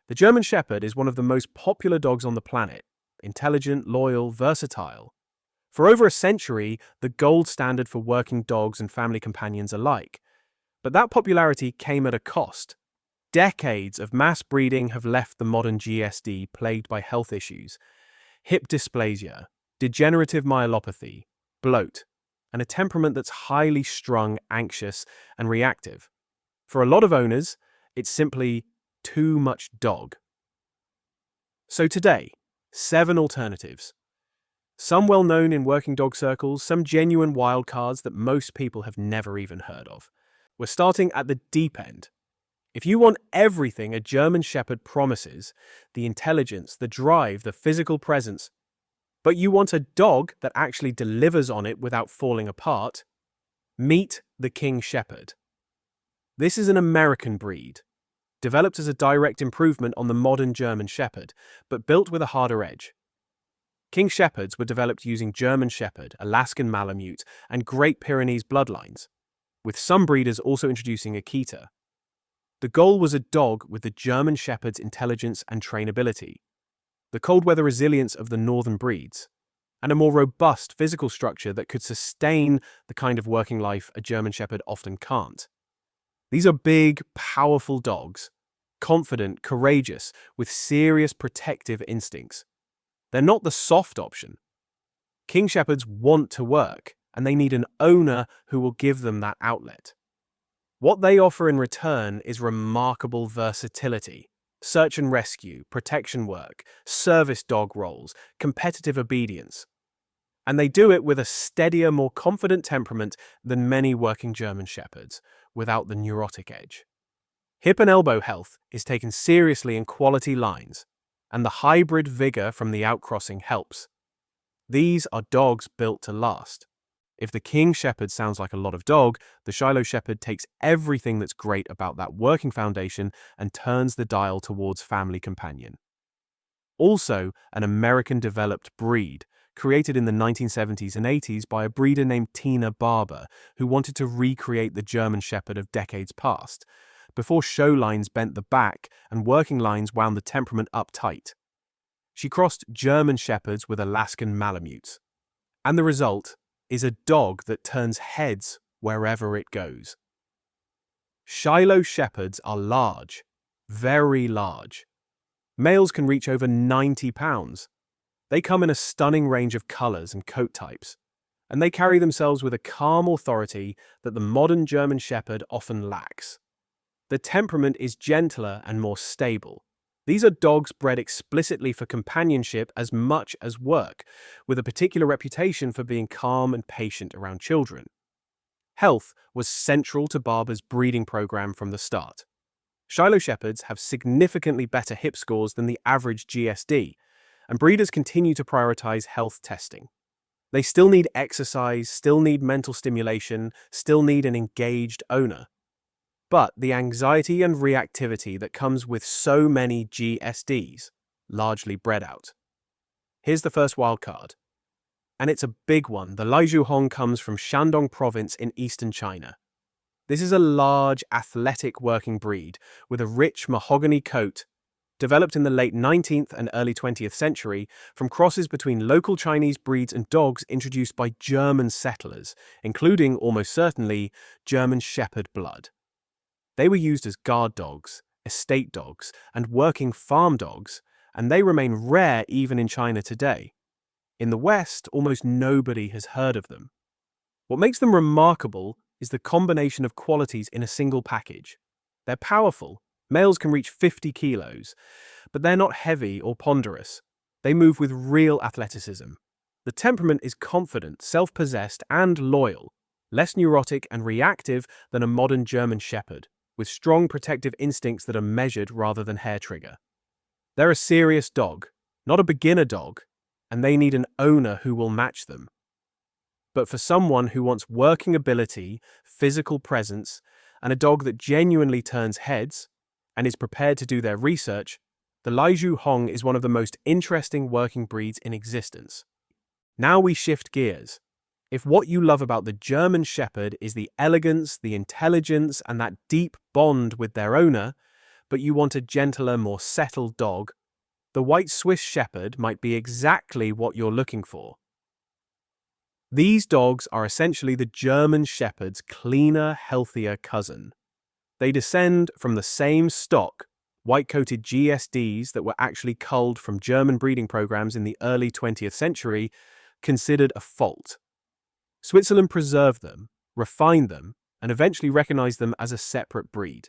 The German Shepherd is one of the most popular dogs on the planet, intelligent, loyal, versatile. For over a century, the gold standard for working dogs and family companions alike. But that popularity came at a cost. Decades of mass breeding have left the modern GSD plagued by health issues, hip dysplasia, degenerative myelopathy, bloat, and a temperament that's highly strung, anxious, and reactive. For a lot of owners, it's simply too much dog. So today, 7 alternatives. Some well known in working dog circles, some genuine wildcards that most people have never even heard of. We're starting at the deep end. If you want everything a German Shepherd promises, the intelligence, the drive, the physical presence, but you want a dog that actually delivers on it without falling apart, meet the King Shepherd. This is an American breed, developed as a direct improvement on the modern German Shepherd, but built with a harder edge. King Shepherds were developed using German Shepherd, Alaskan Malamute, and Great Pyrenees bloodlines, with some breeders also introducing Akita. The goal was a dog with the German Shepherd's intelligence and trainability, the cold weather resilience of the northern breeds, and a more robust physical structure that could sustain the kind of working life a German Shepherd often can't. These are big, powerful dogs, confident, courageous, with serious protective instincts. They're not the soft option. King Shepherds want to work, and they need an owner who will give them that outlet. What they offer in return is remarkable versatility. Search and rescue, protection work, service dog roles, competitive obedience. And they do it with a steadier, more confident temperament than many working German Shepherds, without the neurotic edge. Hip and elbow health is taken seriously in quality lines, and the hybrid vigor from the outcrossing helps. These are dogs built to last. If the King Shepherd sounds like a lot of dog, the Shiloh Shepherd takes everything that's great about that working foundation and turns the dial towards family companion. Also, an American-developed breed, created in the 1970s and 80s by a breeder named Tina Barber, who wanted to recreate the German Shepherd of decades past, before show lines bent the back and working lines wound the temperament up tight. She crossed German Shepherds with Alaskan Malamutes, and the result is a dog that turns heads wherever it goes. Shiloh Shepherds are large, very large. Males can reach over 90 pounds. They come in a stunning range of colors and coat types, and they carry themselves with a calm authority that the modern German Shepherd often lacks. The temperament is gentler and more stable. These are dogs bred explicitly for companionship as much as work, with a particular reputation for being calm and patient around children. Health was central to Barber's breeding program from the start. Shiloh Shepherds have significantly better hip scores than the average GSD, and breeders continue to prioritize health testing. They still need exercise, still need mental stimulation, still need an engaged owner. But the anxiety and reactivity that comes with so many GSDs largely bred out. Here's the first wildcard, and it's a big one. The Lihu Hong comes from Shandong province in eastern China. This is a large, athletic working breed with a rich mahogany coat, developed in the late 19th and early 20th century from crosses between local Chinese breeds and dogs introduced by German settlers, including, almost certainly, German Shepherd blood. They were used as guard dogs, estate dogs, and working farm dogs, and they remain rare even in China today. In the West, almost nobody has heard of them. What makes them remarkable is the combination of qualities in a single package. They're powerful. Males can reach 50 kilos, but they're not heavy or ponderous. They move with real athleticism. The temperament is confident, self-possessed, and loyal, less neurotic and reactive than a modern German Shepherd, with strong protective instincts that are measured rather than hair-trigger. They're a serious dog, not a beginner dog, and they need an owner who will match them. But for someone who wants working ability, physical presence, and a dog that genuinely turns heads, and is prepared to do their research, the Lihu Hong is one of the most interesting working breeds in existence. Now we shift gears. If what you love about the German Shepherd is the elegance, the intelligence, and that deep bond with their owner, but you want a gentler, more settled dog, the White Swiss Shepherd might be exactly what you're looking for. These dogs are essentially the German Shepherd's cleaner, healthier cousin. They descend from the same stock, white-coated GSDs that were actually culled from German breeding programs in the early 20th century, considered a fault. Switzerland preserved them, refined them, and eventually recognized them as a separate breed.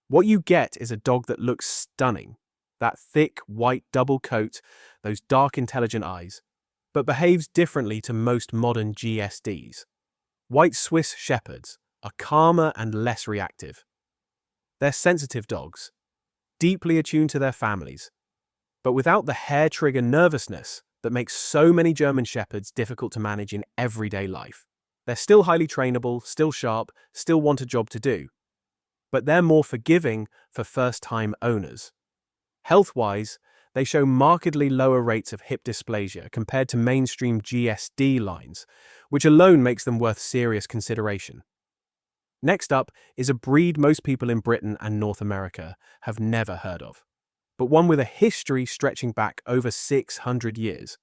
What you get is a dog that looks stunning, that thick, white double coat, those dark, intelligent eyes, but behaves differently to most modern GSDs. White Swiss Shepherds are calmer and less reactive. They're sensitive dogs, deeply attuned to their families, but without the hair-trigger nervousness that makes so many German Shepherds difficult to manage in everyday life. They're still highly trainable, still sharp, still want a job to do, but they're more forgiving for first-time owners. Health-wise, they show markedly lower rates of hip dysplasia compared to mainstream GSD lines, which alone makes them worth serious consideration. Next up is a breed most people in Britain and North America have never heard of, but one with a history stretching back over 600 years.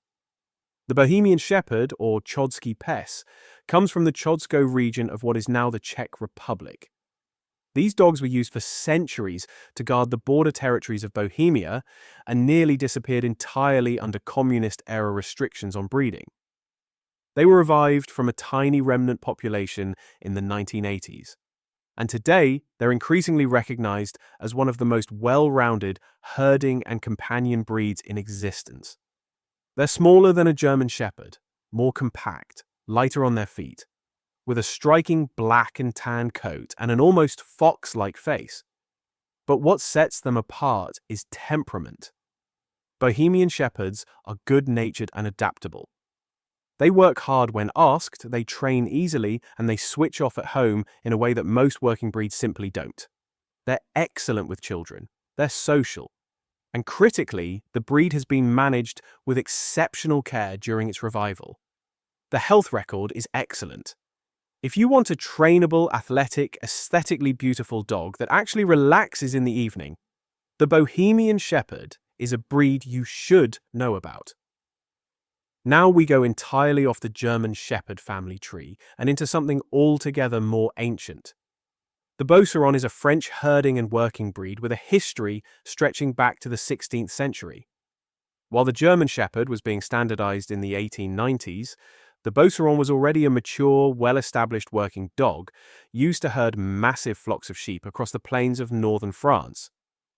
The Bohemian Shepherd, or Chodsky Pes, comes from the Chodsko region of what is now the Czech Republic. These dogs were used for centuries to guard the border territories of Bohemia and nearly disappeared entirely under communist-era restrictions on breeding. They were revived from a tiny remnant population in the 1980s, and today they're increasingly recognized as one of the most well-rounded herding and companion breeds in existence. They're smaller than a German Shepherd, more compact, lighter on their feet, with a striking black and tan coat and an almost fox-like face. But what sets them apart is temperament. Bohemian Shepherds are good-natured and adaptable. They work hard when asked, they train easily, and they switch off at home in a way that most working breeds simply don't. They're excellent with children. They're social. And critically, the breed has been managed with exceptional care during its revival. The health record is excellent. If you want a trainable, athletic, aesthetically beautiful dog that actually relaxes in the evening, the Bohemian Shepherd is a breed you should know about. Now we go entirely off the German Shepherd family tree and into something altogether more ancient. The Beauceron is a French herding and working breed with a history stretching back to the 16th century. While the German Shepherd was being standardized in the 1890s, the Beauceron was already a mature, well-established working dog used to herd massive flocks of sheep across the plains of northern France,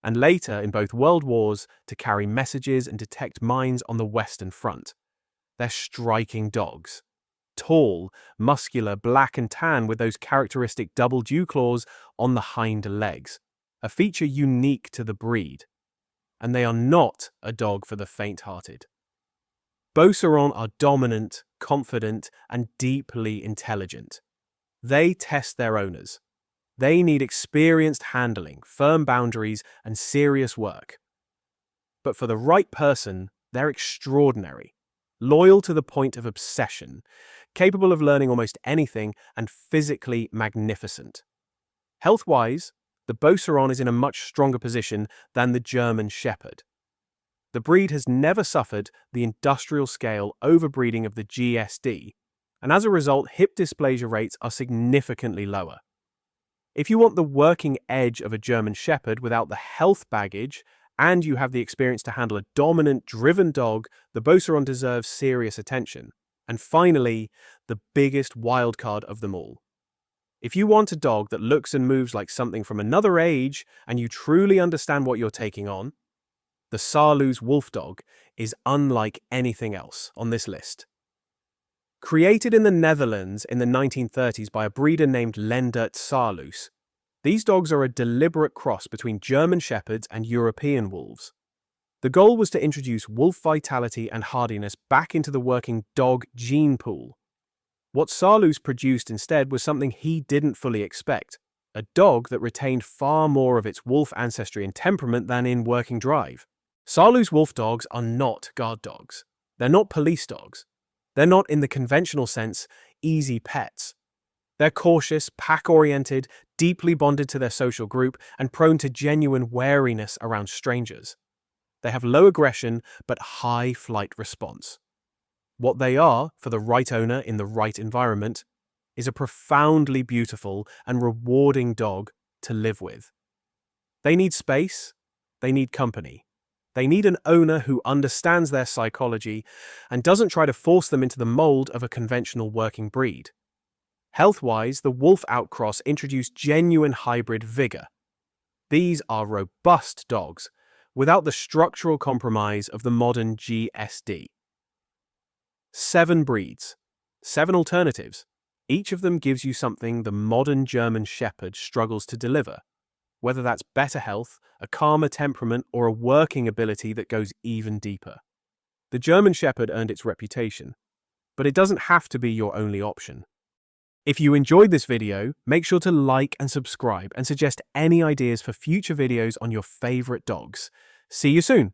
and later in both world wars to carry messages and detect mines on the Western Front. They're striking dogs. Tall, muscular, black and tan with those characteristic double dew claws on the hind legs, a feature unique to the breed. And they are not a dog for the faint-hearted. Beauceron are dominant, confident, and deeply intelligent. They test their owners. They need experienced handling, firm boundaries, and serious work. But for the right person, they're extraordinary. Loyal to the point of obsession, capable of learning almost anything, and physically magnificent. Health-wise, the Beauceron is in a much stronger position than the German Shepherd. The breed has never suffered the industrial-scale overbreeding of the GSD, and as a result, hip dysplasia rates are significantly lower. If you want the working edge of a German Shepherd without the health baggage, and you have the experience to handle a dominant, driven dog, the Beauceron deserves serious attention. And finally, the biggest wildcard of them all. If you want a dog that looks and moves like something from another age, and you truly understand what you're taking on, the Saarloos Wolfdog is unlike anything else on this list. Created in the Netherlands in the 1930s by a breeder named Lendert Saarloos, these dogs are a deliberate cross between German Shepherds and European wolves. The goal was to introduce wolf vitality and hardiness back into the working dog gene pool. What Saarloos produced instead was something he didn't fully expect, a dog that retained far more of its wolf ancestry and temperament than in working drive. Saarloos Wolfdogs are not guard dogs. They're not police dogs. They're not, in the conventional sense, easy pets. They're cautious, pack-oriented, deeply bonded to their social group, and prone to genuine wariness around strangers. They have low aggression but high flight response. What they are, for the right owner in the right environment, is a profoundly beautiful and rewarding dog to live with. They need space, they need company. They need an owner who understands their psychology and doesn't try to force them into the mold of a conventional working breed. Health-wise, the wolf outcross introduced genuine hybrid vigor. These are robust dogs, without the structural compromise of the modern GSD. 7 breeds, 7 alternatives. Each of them gives you something the modern German Shepherd struggles to deliver, whether that's better health, a calmer temperament, or a working ability that goes even deeper. The German Shepherd earned its reputation, but it doesn't have to be your only option. If you enjoyed this video, make sure to like and subscribe and suggest any ideas for future videos on your favorite dogs. See you soon!